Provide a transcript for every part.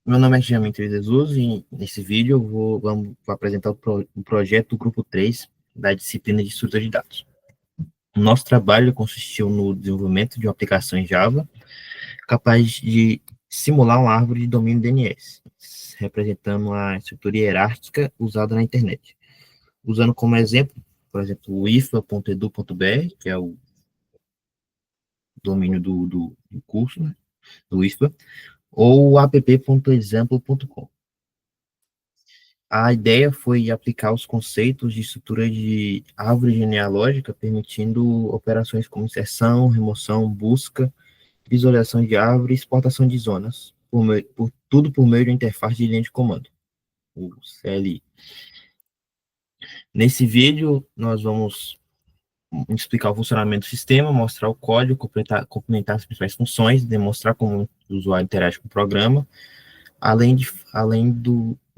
Meu nome é Gianni Jesus e nesse vídeo vou apresentar o projeto do Grupo 3 da disciplina de Estrutura de Dados. O nosso trabalho consistiu no desenvolvimento de uma aplicação em Java capaz de simular uma árvore de domínio DNS, representando a estrutura hierárquica usada na internet. Usando como exemplo, por exemplo, o ifa.edu.br, que é o domínio do curso, né, do IFA, ou o app.example.com. A ideia foi aplicar os conceitos de estrutura de árvore genealógica, permitindo operações como inserção, remoção, busca, visualização de árvore e exportação de zonas, tudo por meio de uma interface de linha de comando, o CLI. Nesse vídeo, nós vamos explicar o funcionamento do sistema, mostrar o código, complementar as principais funções, demonstrar como o usuário interage com o programa, além de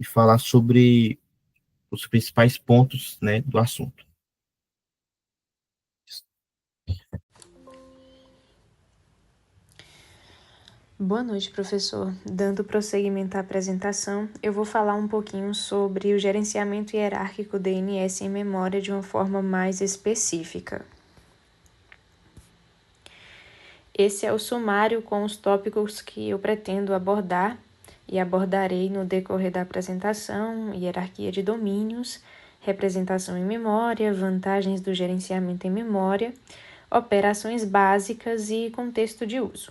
falar sobre os principais pontos, né, do assunto. Boa noite, professor. Dando prosseguimento à apresentação, eu vou falar um pouquinho sobre o gerenciamento hierárquico DNS em memória de uma forma mais específica. Esse é o sumário com os tópicos que eu pretendo abordar e abordarei no decorrer da apresentação: hierarquia de domínios, representação em memória, vantagens do gerenciamento em memória, operações básicas e contexto de uso.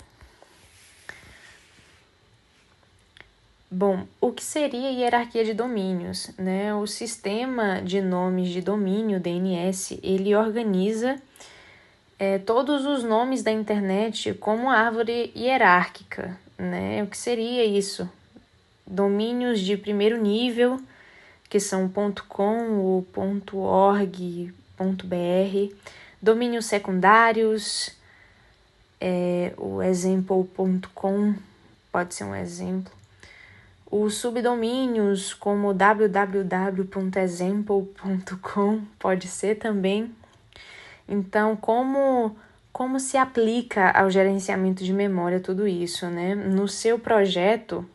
Bom, o que seria hierarquia de domínios, né? O sistema de nomes de domínio, DNS, ele organiza todos os nomes da internet como árvore hierárquica, né? O que seria isso? Domínios de primeiro nível, que são .com, o .org, .br, domínios secundários, o example.com pode ser um exemplo. Os subdomínios, como www.example.com, pode ser também. Então, como se aplica ao gerenciamento de memória tudo isso, né? No seu projeto,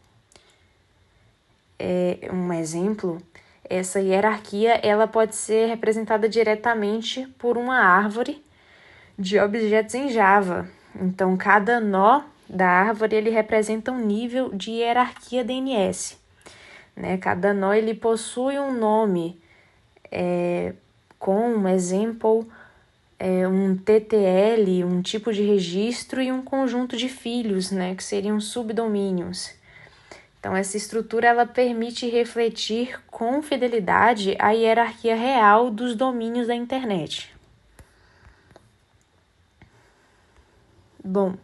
um exemplo, essa hierarquia ela pode ser representada diretamente por uma árvore de objetos em Java. Então, cada nó da árvore ele representa um nível de hierarquia DNS. Né? Cada nó ele possui um nome com um example, um TTL, um tipo de registro e um conjunto de filhos, né? Que seriam subdomínios. Então, essa estrutura ela permite refletir com fidelidade a hierarquia real dos domínios da internet. Bom,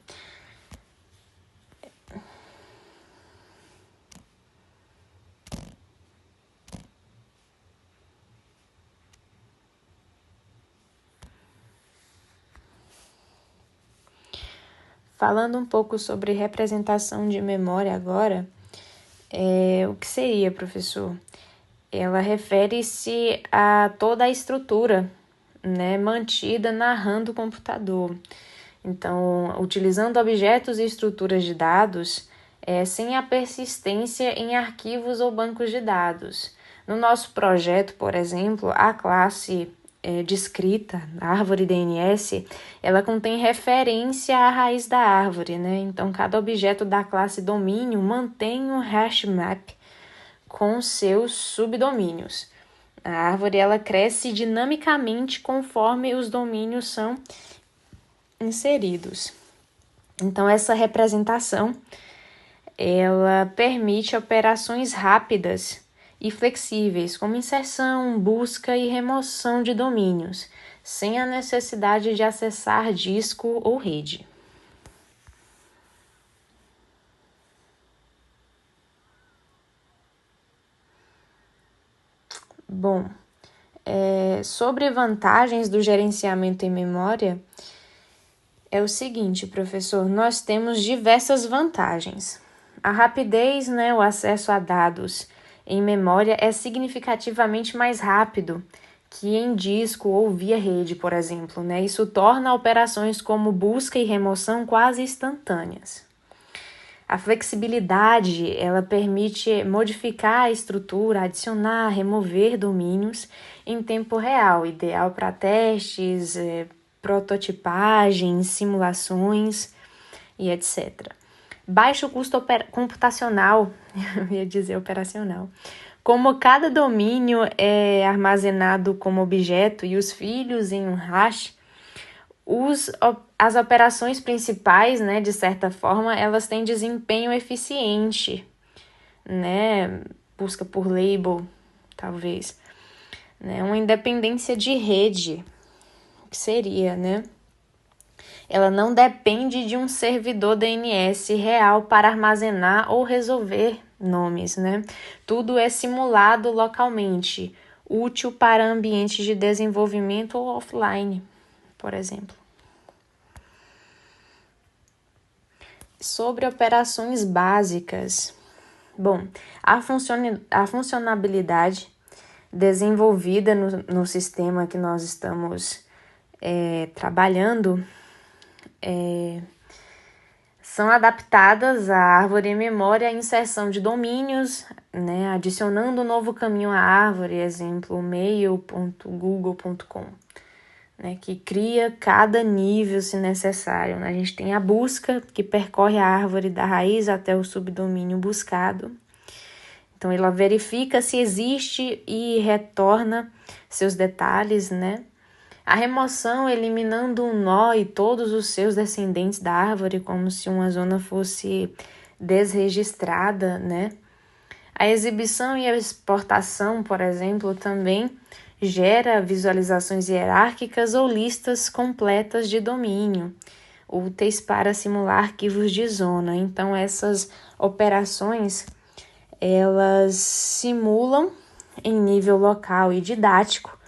falando um pouco sobre representação de memória agora, o que seria, professor? Ela refere-se a toda a estrutura, né, mantida na RAM do computador. Então, utilizando objetos e estruturas de dados, sem a persistência em arquivos ou bancos de dados. No nosso projeto, por exemplo, a classe descrita, a árvore DNS, ela contém referência à raiz da árvore, né? Então, cada objeto da classe domínio mantém um hash map com seus subdomínios. A árvore ela cresce dinamicamente conforme os domínios são inseridos. Então, essa representação ela permite operações rápidas e flexíveis, como inserção, busca e remoção de domínios, sem a necessidade de acessar disco ou rede. Bom, sobre vantagens do gerenciamento em memória, é o seguinte, professor, nós temos diversas vantagens. A rapidez, né, o acesso a dados em memória é significativamente mais rápido que em disco ou via rede, por exemplo, né? Isso torna operações como busca e remoção quase instantâneas. A flexibilidade, ela permite modificar a estrutura, adicionar, remover domínios em tempo real, ideal para testes, prototipagens, simulações e etc. Baixo custo computacional, eu ia dizer operacional. Como cada domínio é armazenado como objeto e os filhos em um hash, as operações principais, né, de certa forma, elas têm desempenho eficiente, né, busca por label, talvez, né, uma independência de rede, que seria, né, ela não depende de um servidor DNS real para armazenar ou resolver nomes, né, tudo é simulado localmente, útil para ambientes de desenvolvimento ou offline, por exemplo. Sobre operações básicas. Bom, a funcionalidade desenvolvida no sistema que nós estamos trabalhando são adaptadas à árvore memória, à inserção de domínios, né, adicionando um novo caminho à árvore, exemplo, mail.google.com. Né, que cria cada nível se necessário. A gente tem a busca, que percorre a árvore da raiz até o subdomínio buscado. Então, ela verifica se existe e retorna seus detalhes, né? A remoção, eliminando um nó e todos os seus descendentes da árvore, como se uma zona fosse desregistrada, né? A exibição e a exportação, por exemplo, também gera visualizações hierárquicas ou listas completas de domínio, úteis para simular arquivos de zona. Então, essas operações, elas simulam em nível local e didático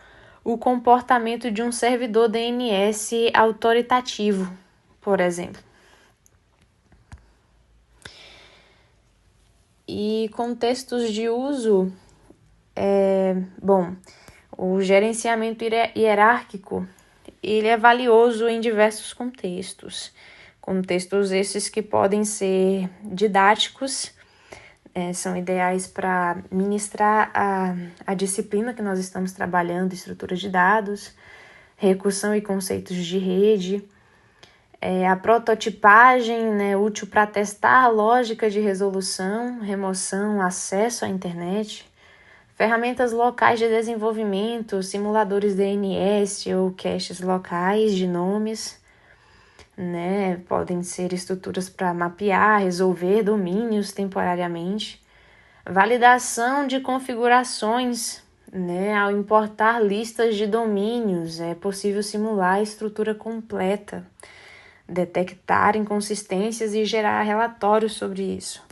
o comportamento de um servidor DNS autoritativo, por exemplo. E contextos de uso, o gerenciamento hierárquico, ele é valioso em diversos contextos. Contextos esses que podem ser didáticos, são ideais para ministrar a disciplina que nós estamos trabalhando, estrutura de dados, recursão e conceitos de rede, a prototipagem, né, útil para testar a lógica de resolução, remoção, acesso à internet, ferramentas locais de desenvolvimento, simuladores DNS ou caches locais de nomes, né? Podem ser estruturas para mapear, resolver domínios temporariamente. Validação de configurações, né? Ao importar listas de domínios, é possível simular a estrutura completa, detectar inconsistências e gerar relatórios sobre isso.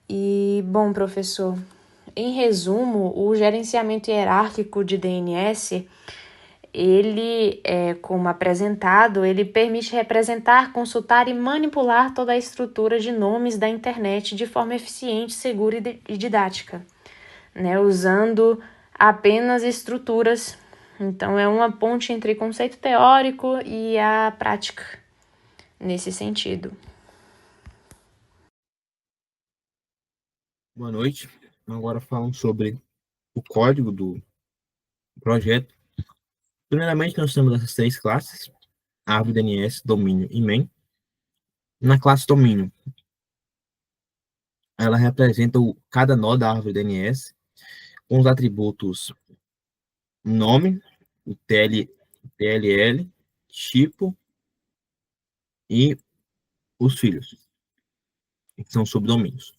E, bom, professor, em resumo, o gerenciamento hierárquico de DNS, ele, como apresentado, ele permite representar, consultar e manipular toda a estrutura de nomes da internet de forma eficiente, segura e didática, né, usando apenas estruturas. Então, é uma ponte entre conceito teórico e a prática, nesse sentido. Boa noite. Agora falando sobre o código do projeto. Primeiramente, nós temos essas três classes: árvore DNS, domínio e main. Na classe domínio, ela representa cada nó da árvore DNS com os atributos nome, o TLL, tipo e os filhos, que são subdomínios.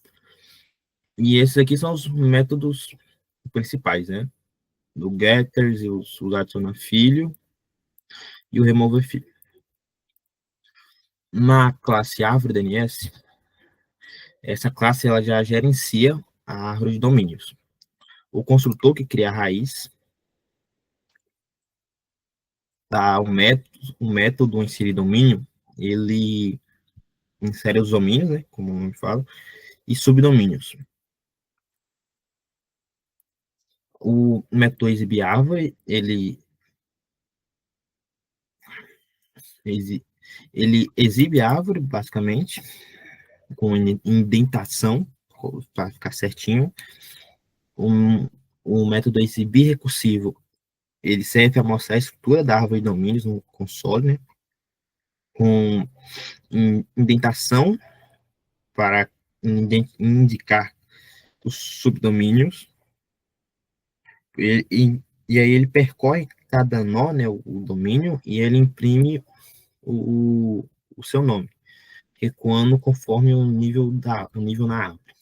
E esses aqui são os métodos principais, né? Do getters, e os adiciona filho e o remover filho. Na classe árvore DNS, essa classe ela já gerencia a árvore de domínios. O construtor que cria a raiz dá um método inserir domínio, ele insere os domínios, né, como o nome fala, e subdomínios. O método exibir árvore, ele exibe a árvore, basicamente, com indentação, para ficar certinho. Um, o método esse birrecursivo, ele serve para mostrar a estrutura da árvore de domínios no console, né? Com indentação para indicar os subdomínios. E aí ele percorre cada nó, né, o domínio, e ele imprime o seu nome, recuando conforme o nível na árvore.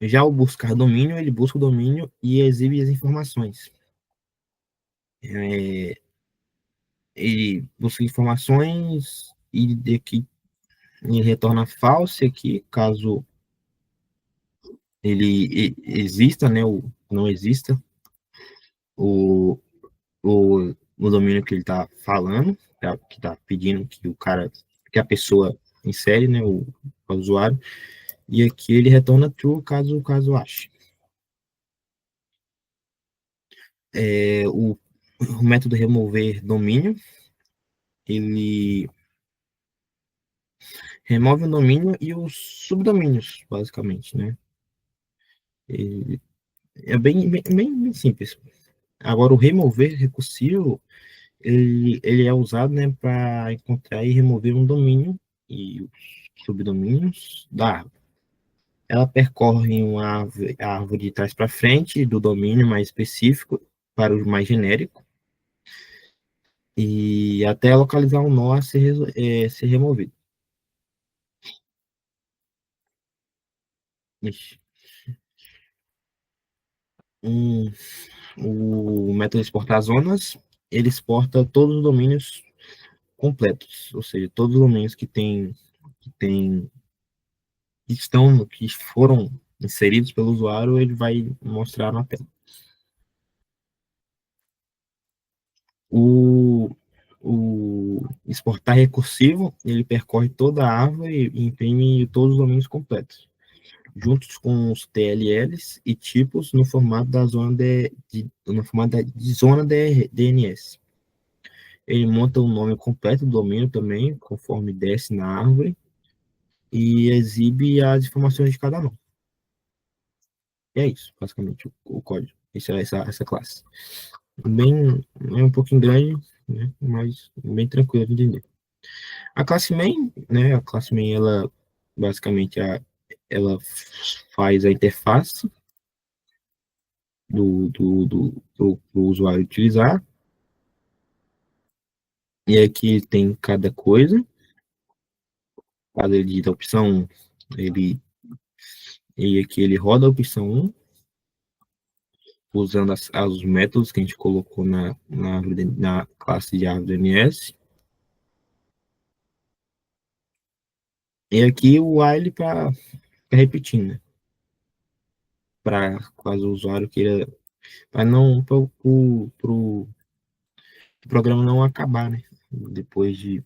Já o buscar domínio, ele busca o domínio e exibe as informações. Ele busca informações e daqui ele retorna falso aqui, caso ele exista, né, ou não exista o, o domínio que ele está falando, que está pedindo que a pessoa insere, né, o usuário, e aqui ele retorna true caso ache. O método remover domínio, ele remove o domínio e os subdomínios, basicamente, né? É bem simples. Agora, o remover recursivo, ele é usado, né, para encontrar e remover um domínio e os subdomínios da árvore. Ela percorre a árvore de trás para frente, do domínio mais específico para o mais genérico, e até localizar um nó a ser removido. Ixi. O método exportar zonas, ele exporta todos os domínios completos, ou seja, todos os domínios que que foram inseridos pelo usuário, ele vai mostrar na tela. O, o exportar recursivo, ele percorre toda a árvore e imprime todos os domínios completos, juntos com os TLLs e tipos no formato da zona no formato de zona DNS. Ele monta o nome completo do domínio também, conforme desce na árvore, e exibe as informações de cada nome. E é isso, basicamente, o código. Essa classe. É um pouquinho grande, né, mas bem tranquilo de entender. A classe main, né, ela basicamente ela faz a interface do usuário utilizar. E aqui tem cada coisa. Quando ele digita a opção 1, e aqui ele roda a opção 1, usando os métodos que a gente colocou na classe de árvore DNS. E aqui o while para repetindo, né? Para caso o usuário queira, para não para o programa não acabar, né? Depois de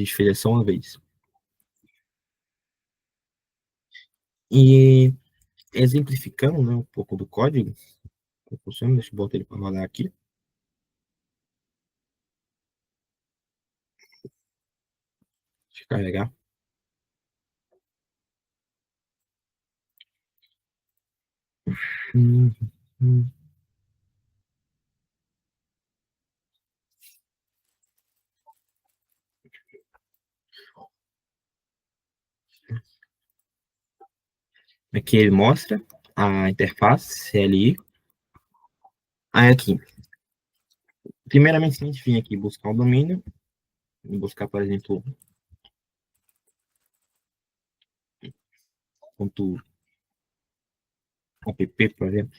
fez só uma vez. E exemplificando, né, um pouco do código, deixa eu botar ele para rodar aqui. Deixa eu carregar. Hum, hum. Aqui ele mostra a interface CLI. Aí aqui, primeiramente, se a gente vir aqui buscar o domínio, buscar, por exemplo, .app, por exemplo,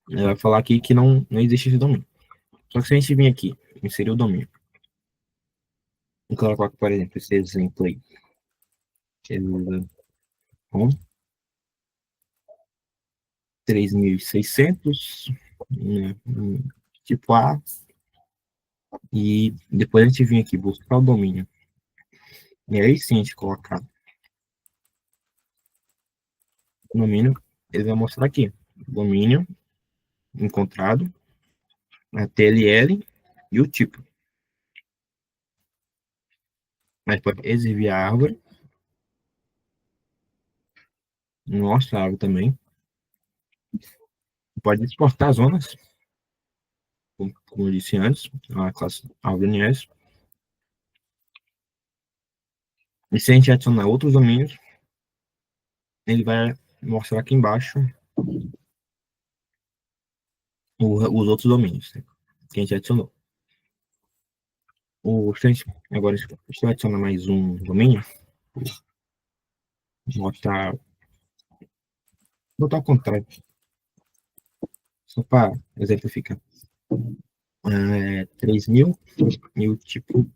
ele vai falar aqui que não existe esse domínio. Só que se a gente vir aqui, inserir o domínio, vou colocar, por exemplo, esse exemplo aí, com 3.600, né, tipo A, e depois a gente vir aqui buscar o domínio. E aí sim a gente colocar o domínio, ele vai mostrar aqui, domínio encontrado, a TLL e o tipo. Aí pode exibir a árvore. Mostra a árvore também. Pode exportar zonas, como eu disse antes, a classe árvore. E se a gente adicionar outros domínios, ele vai mostrar aqui embaixo os outros domínios, né, que a gente adicionou. Agora, se eu adicionar mais um domínio, botar, botar ao contrário, só para exemplificar. 3.000, mil tipo,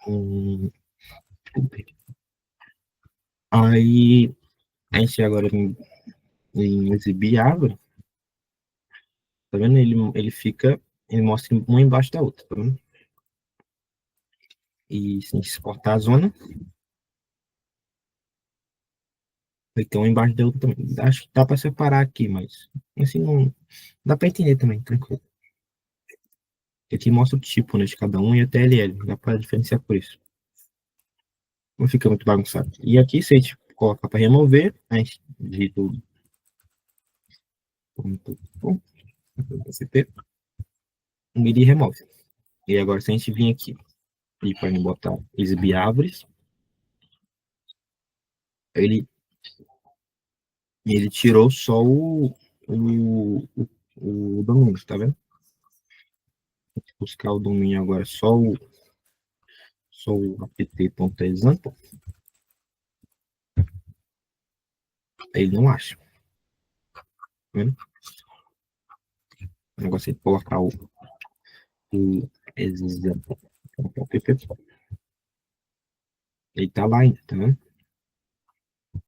um, aí a gente agora em exibir a árvore, tá vendo? Ele mostra uma embaixo da outra, tá vendo? E se a gente exportar a zona, vai ter uma embaixo da outra também. Acho que dá para separar aqui, mas assim não dá para entender também, tranquilo. Aqui mostra o tipo, né, de cada um e a TLL, dá para diferenciar por isso. Não fica muito bagunçado. E aqui, se a gente colocar para remover, a gente digita o CP, ele remove. E agora, se a gente vir aqui e para botar exibir árvores, ele, ele tirou só o domínio, tá vendo? Vou buscar o domínio agora, só o apt.example, ele não acha. Tá vendo? O negócio é colocar o example. Ele tá lá ainda, tá vendo?